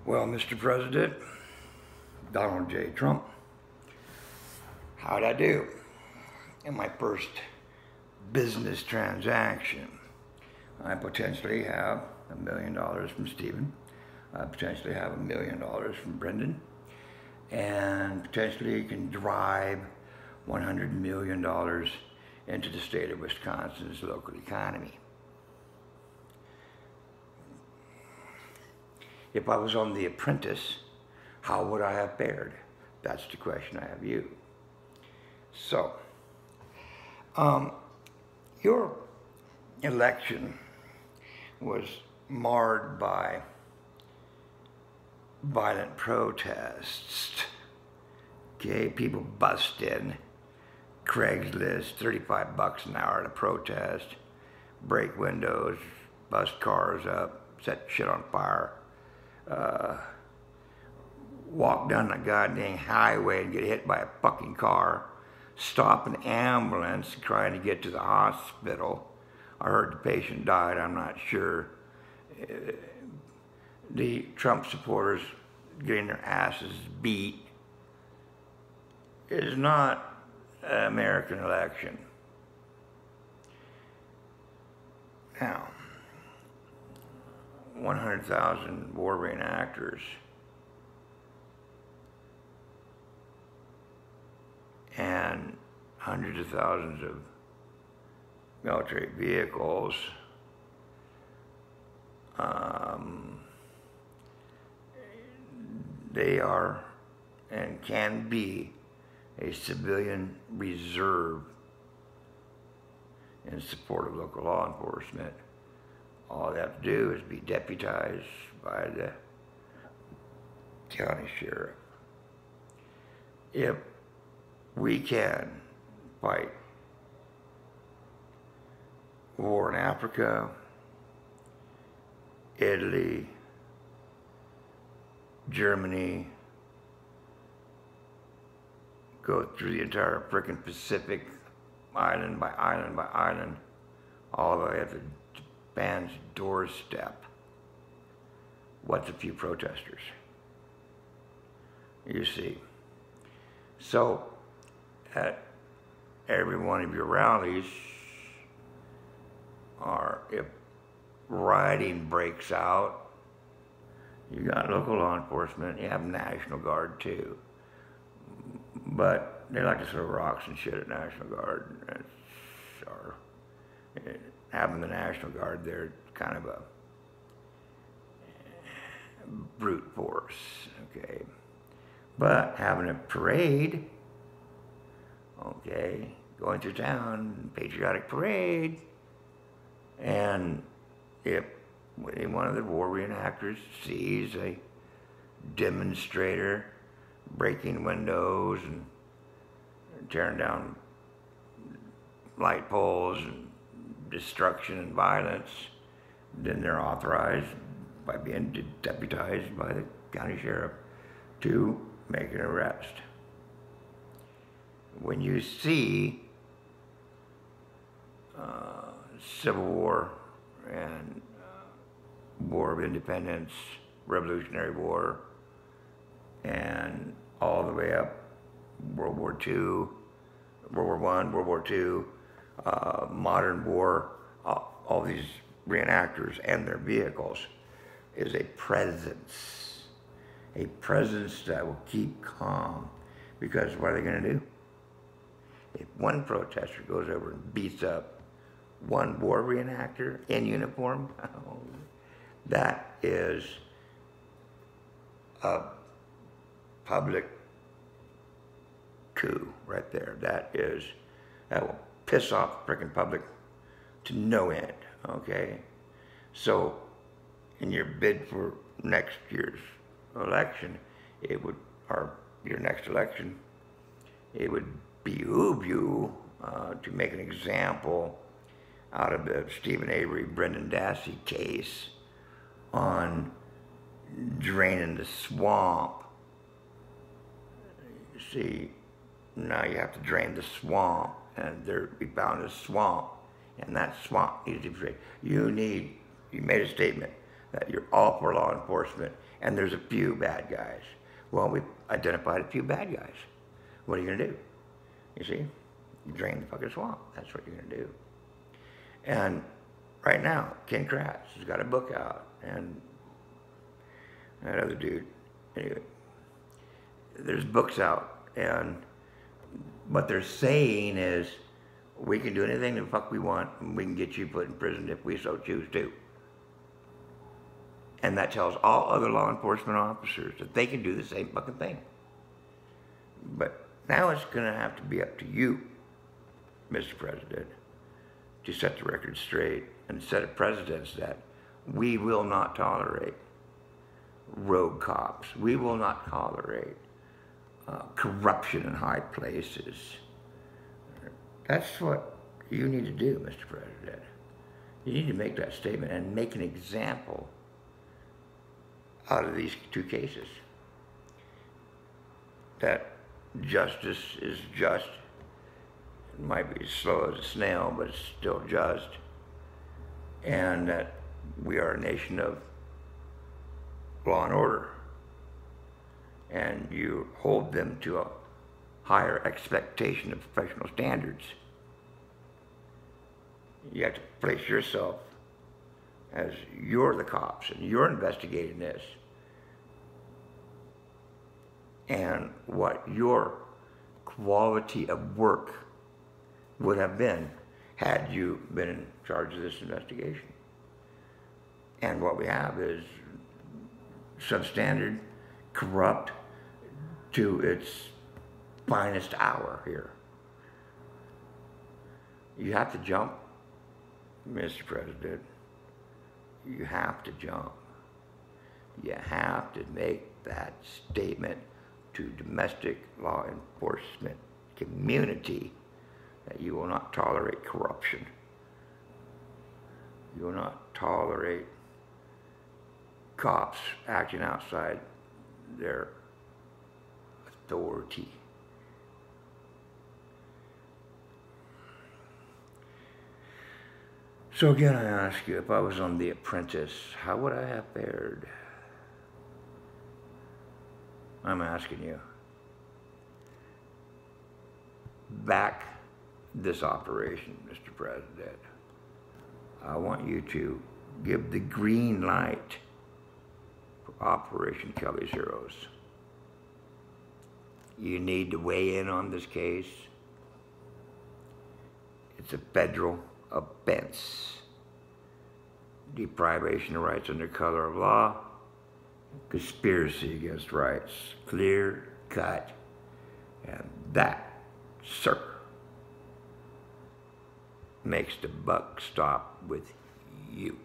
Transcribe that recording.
Well, Mr. President, Donald J. Trump, how'd I do in my first business transaction? I potentially have $1 million from Stephen. I potentially have $1 million from Brendan. And potentially can drive $100 million into the state of Wisconsin's local economy. If I was on The Apprentice, how would I have fared? That's the question I have you. So, your election was marred by violent protests. Okay, people bust in, Craigslist, $35 an hour to protest, break windows, bust cars up, set shit on fire. Walk down the goddamn highway and get hit by a fucking car, stop an ambulance trying to get to the hospital. I heard the patient died, I'm not sure. The Trump supporters getting their asses beat. It is not an American election. Now, 100,000 war reenactors and hundreds of thousands of military vehicles. They are and can be a civilian reserve in support of local law enforcement. All they have to do is be deputized by the county sheriff. If we can fight war in Africa, Italy, Germany, go through the entire frickin' Pacific, island by island by island, all the way up to Japan's doorstep. What's a few protesters? You see. So, at every one of your rallies, or if rioting breaks out, you got local law enforcement, you have National Guard too. But they like to throw rocks and shit at National Guard. Or having the National Guard there, kind of a brute force, okay? But having a parade, okay, going through town, patriotic parade, and if one of the war reenactors sees a demonstrator breaking windows and tearing down light poles and destruction and violence, then they're authorized by being deputized by the county sheriff to make an arrest. When you see Civil War and War of Independence, Revolutionary War, and all the way up World War II, World War I, World War II, modern war, all these reenactors and their vehicles, is a presence that will keep calm. Because what are they going to do? If one protester goes over and beats up one war reenactor in uniform, that is a public coup right there. That will piss off the frickin' public to no end, okay? So, in your bid for next year's election, or your next election, it would behoove you to make an example out of the Steven Avery, Brendan Dassey case on draining the swamp. You see, now you have to drain the swamp, and we found a swamp, and that swamp needs to be drained. You made a statement that you're all for law enforcement and there's a few bad guys. Well, we've identified a few bad guys. What are you going to do? You see? You drain the fucking swamp. That's what you're going to do. And right now, Ken Kratz has got a book out, and that other dude. Anyway, there's books out, and what they're saying is we can do anything the fuck we want, and we can get you put in prison if we so choose to. And that tells all other law enforcement officers that they can do the same fucking thing. But now it's going to have to be up to you, Mr. President, to set the record straight and set a precedent that we will not tolerate rogue cops. We will not tolerate corruption in high places. That's what you need to do, Mr. President. You need to make that statement and make an example out of these two cases. That justice is just. It might be slow as a snail, but it's still just. And that we are a nation of law and order. And you hold them to a higher expectation of professional standards. You have to place yourself as you're the cops and you're investigating this. And what your quality of work would have been had you been in charge of this investigation. And what we have is substandard, corrupt to its finest hour here. You have to jump, Mr. President. You have to jump. You have to make that statement to domestic law enforcement community that you will not tolerate corruption. You will not tolerate cops acting outside their authority. So again, I ask you, if I was on The Apprentice, how would I have fared? I'm asking you. Back this operation, Mr. President. I want you to give the green light for Operation Kelly's Heroes. You need to weigh in on this case. It's a federal offense. Deprivation of rights under color of law. Conspiracy against rights. Clear cut. And that, sir, makes the buck stop with you.